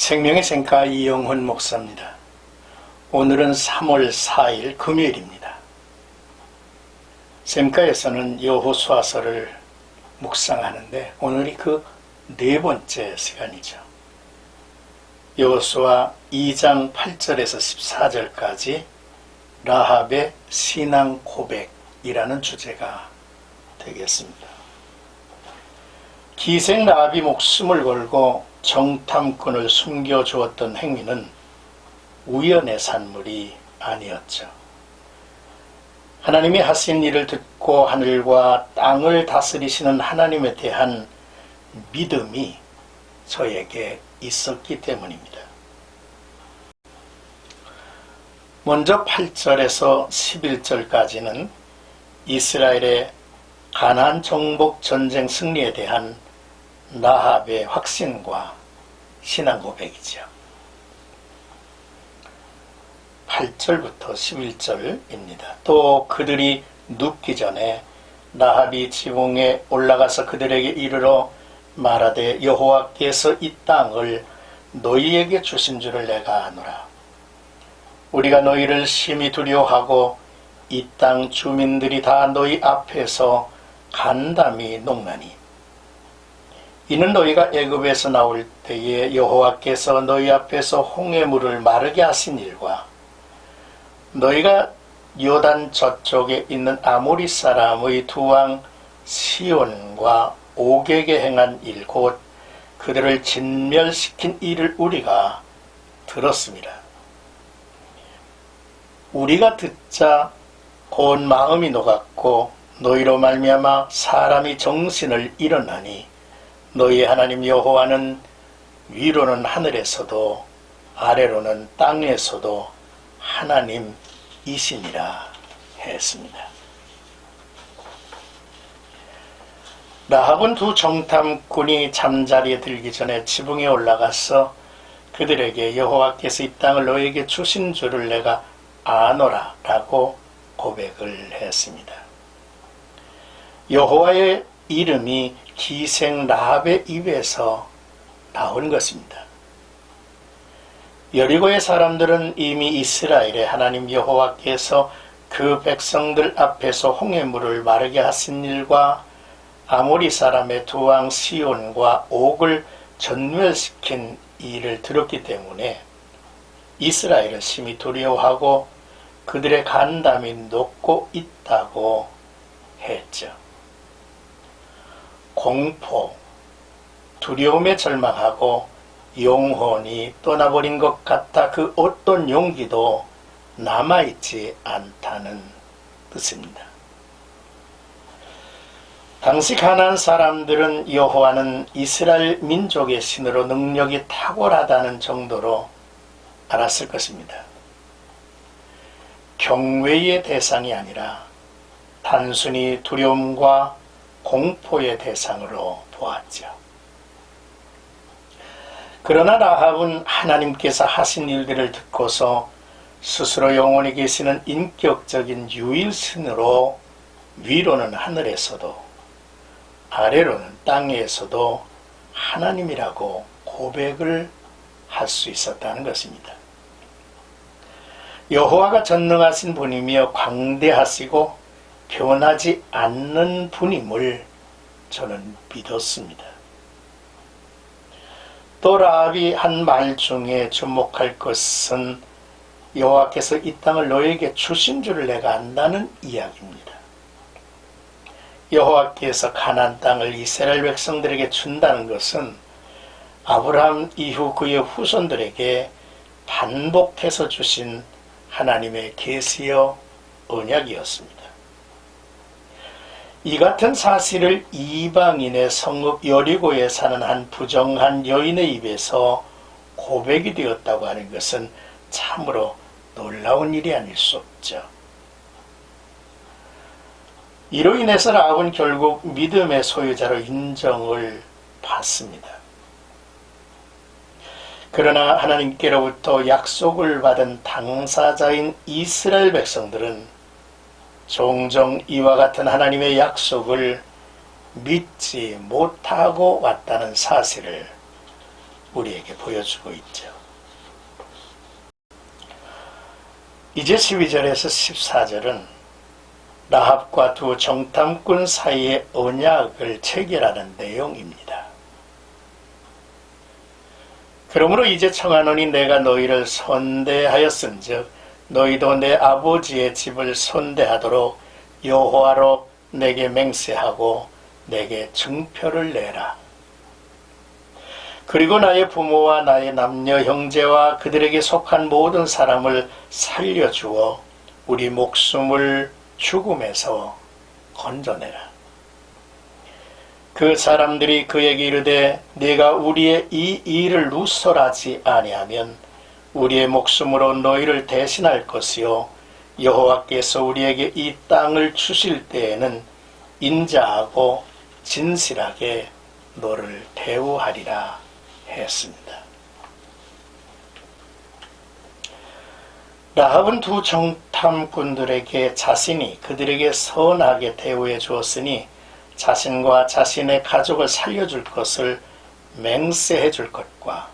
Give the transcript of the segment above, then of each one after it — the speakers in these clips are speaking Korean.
생명의 샘가 이영훈 목사입니다. 오늘은 3월 4일 금요일입니다. 샘가에서는 여호수아서를 묵상하는데 오늘이 그 네 번째 시간이죠. 여호수아 2장 8절에서 14절까지 라합의 신앙 고백이라는 주제가 되겠습니다. 기생 라합이 목숨을 걸고 정탐꾼을 숨겨주었던 행위는 우연의 산물이 아니었죠. 하나님이 하신 일을 듣고 하늘과 땅을 다스리시는 하나님에 대한 믿음이 저에게 있었기 때문입니다. 먼저 8절에서 11절까지는 이스라엘의 가나안 정복 전쟁 승리에 대한 라합의 확신과 신앙 고백이죠. 8절부터 11절입니다. 또 그들이 눕기 전에 라합이 지붕에 올라가서 그들에게 이르러 말하되 여호와께서 이 땅을 너희에게 주신 줄을 내가 아노라. 우리가 너희를 심히 두려워하고 이 땅 주민들이 다 너희 앞에서 간담이 녹나니 이는 너희가 애굽에서 나올 때에 여호와께서 너희 앞에서 홍해물을 마르게 하신 일과 너희가 요단 저쪽에 있는 아모리 사람의 두 왕 시온과 옥에게 행한 일 곧 그들을 진멸시킨 일을 우리가 들었습니다. 우리가 듣자 곧 마음이 녹았고 너희로 말미암아 사람이 정신을 잃었나니 너희 하나님 여호와는 위로는 하늘에서도 아래로는 땅에서도 하나님이시니라 했습니다. 라합은 두 정탐꾼이 잠자리에 들기 전에 지붕에 올라가서 그들에게 여호와께서 이 땅을 너에게 주신 줄을 내가 아노라 라고 고백을 했습니다. 여호와의 이름이 기생 라합의 입에서 나온 것입니다. 여리고의 사람들은 이미 이스라엘의 하나님 여호와께서 그 백성들 앞에서 홍해물을 마르게 하신 일과 아모리 사람의 두 왕 시온과 옥을 전멸시킨 일을 들었기 때문에 이스라엘을 심히 두려워하고 그들의 간담이 녹고 있다고 했죠. 공포, 두려움에 절망하고 영혼이 떠나버린 것 같아 그 어떤 용기도 남아있지 않다는 뜻입니다. 당시 가나안 사람들은 여호와는 이스라엘 민족의 신으로 능력이 탁월하다는 정도로 알았을 것입니다. 경외의 대상이 아니라 단순히 두려움과 공포의 대상으로 보았죠. 그러나 라합은 하나님께서 하신 일들을 듣고서 스스로 영원히 계시는 인격적인 유일신으로 위로는 하늘에서도 아래로는 땅에서도 하나님이라고 고백을 할 수 있었다는 것입니다. 여호와가 전능하신 분이며 광대하시고 변하지 않는 분임을 저는 믿었습니다. 또 라합이 한 말 중에 주목할 것은 여호와께서 이 땅을 너에게 주신 줄을 내가 안다는 이야기입니다. 여호와께서 가나안 땅을 이스라엘 백성들에게 준다는 것은 아브라함 이후 그의 후손들에게 반복해서 주신 하나님의 계시여 언약이었습니다. 이 같은 사실을 이방인의 성읍 여리고에 사는 한 부정한 여인의 입에서 고백이 되었다고 하는 것은 참으로 놀라운 일이 아닐 수 없죠. 이로 인해서 라합은 결국 믿음의 소유자로 인정을 받습니다. 그러나 하나님께로부터 약속을 받은 당사자인 이스라엘 백성들은 종종 이와 같은 하나님의 약속을 믿지 못하고 왔다는 사실을 우리에게 보여주고 있죠. 이제 12절에서 14절은 라합과 두 정탐꾼 사이의 언약을 체결하는 내용입니다. 그러므로 이제 청하노니 내가 너희를 선대하였은즉 너희도 내 아버지의 집을 선대하도록 여호와로 내게 맹세하고 내게 증표를 내라. 그리고 나의 부모와 나의 남녀 형제와 그들에게 속한 모든 사람을 살려주어 우리 목숨을 죽음에서 건져내라. 그 사람들이 그에게 이르되 네가 우리의 이 일을 누설하지 아니하면 우리의 목숨으로 너희를 대신할 것이요 여호와께서 우리에게 이 땅을 주실 때에는 인자하고 진실하게 너를 대우하리라 했습니다. 라합은 두 정탐꾼들에게 자신이 그들에게 선하게 대우해 주었으니 자신과 자신의 가족을 살려줄 것을 맹세해 줄 것과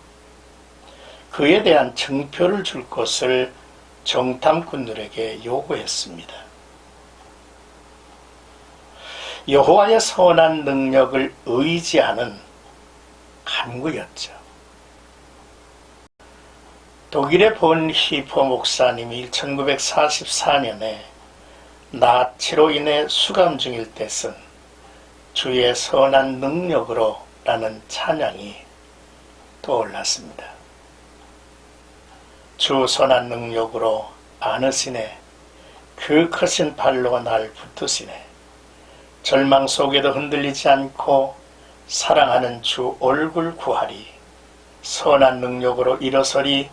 그에 대한 증표를 줄 것을 정탐꾼들에게 요구했습니다. 여호와의 선한 능력을 의지하는 간구였죠. 독일의 본 히퍼 목사님이 1944년에 나치로 인해 수감 중일 때 쓴 주의 선한 능력으로 라는 찬양이 떠올랐습니다. 주 선한 능력으로 안으시네 그 크신 발로 날 붙드시네 절망 속에도 흔들리지 않고 사랑하는 주 얼굴 구하리 선한 능력으로 일어서리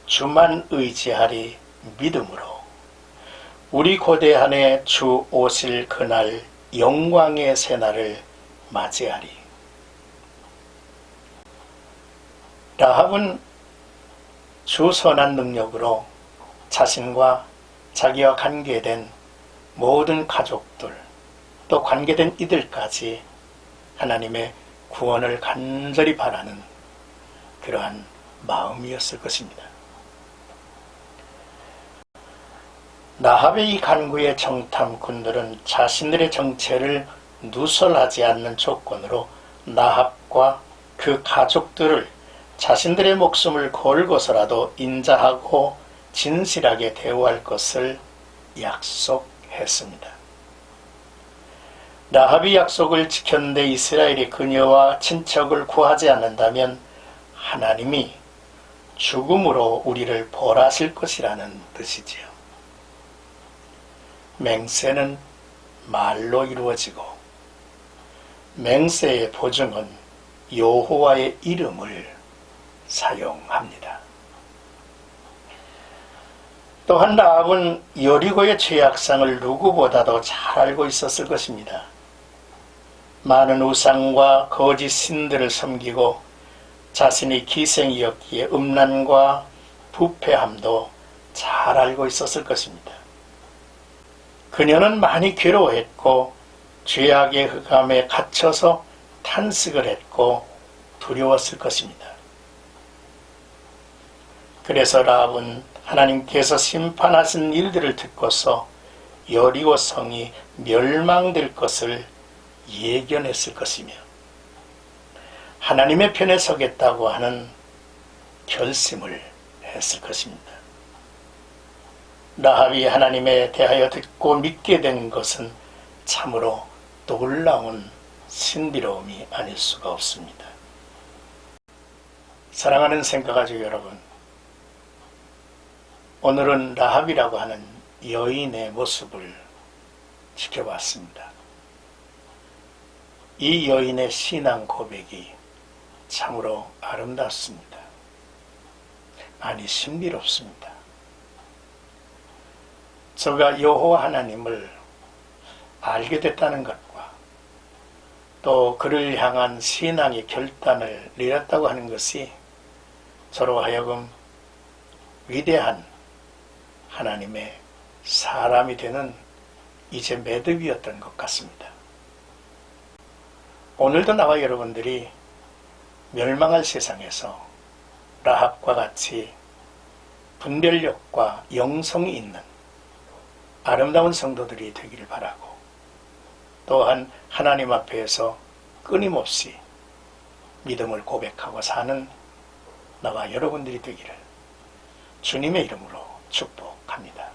주만 의지하리 믿음으로 우리 고대한에 주 오실 그날 영광의 새날을 맞이하리. 라합은 주 선한 능력으로 자신과 자기와 관계된 모든 가족들 또 관계된 이들까지 하나님의 구원을 간절히 바라는 그러한 마음이었을 것입니다. 라합의 이 간구의 정탐꾼들은 자신들의 정체를 누설하지 않는 조건으로 라합과 그 가족들을 자신들의 목숨을 걸고서라도 인자하고 진실하게 대우할 것을 약속했습니다. 라합이 약속을 지켰는데 이스라엘이 그녀와 친척을 구하지 않는다면 하나님이 죽음으로 우리를 벌하실 것이라는 뜻이지요. 맹세는 말로 이루어지고 맹세의 보증은 여호와의 이름을 사용합니다. 또한 라합은 여리고의 죄악상을 누구보다도 잘 알고 있었을 것입니다. 많은 우상과 거짓 신들을 섬기고 자신이 기생이었기에 음란과 부패함도 잘 알고 있었을 것입니다. 그녀는 많이 괴로워했고 죄악의 흑암에 갇혀서 탄식을 했고 두려웠을 것입니다. 그래서 라합은 하나님께서 심판하신 일들을 듣고서 여리고 성이 멸망될 것을 예견했을 것이며 하나님의 편에 서겠다고 하는 결심을 했을 것입니다. 라합이 하나님에 대하여 듣고 믿게 된 것은 참으로 놀라운 신비로움이 아닐 수가 없습니다. 사랑하는 생각가족 여러분, 오늘은 라합이라고 하는 여인의 모습을 지켜봤습니다. 이 여인의 신앙 고백이 참으로 아름답습니다. 아니 신비롭습니다. 저가 여호와 하나님을 알게 됐다는 것과 또 그를 향한 신앙의 결단을 내렸다고 하는 것이 저로 하여금 위대한 하나님의 사람이 되는 이제 매듭이었던 것 같습니다. 오늘도 나와 여러분들이 멸망할 세상에서 라합과 같이 분별력과 영성이 있는 아름다운 성도들이 되기를 바라고, 또한 하나님 앞에서 끊임없이 믿음을 고백하고 사는 나와 여러분들이 되기를 주님의 이름으로 축복합니다.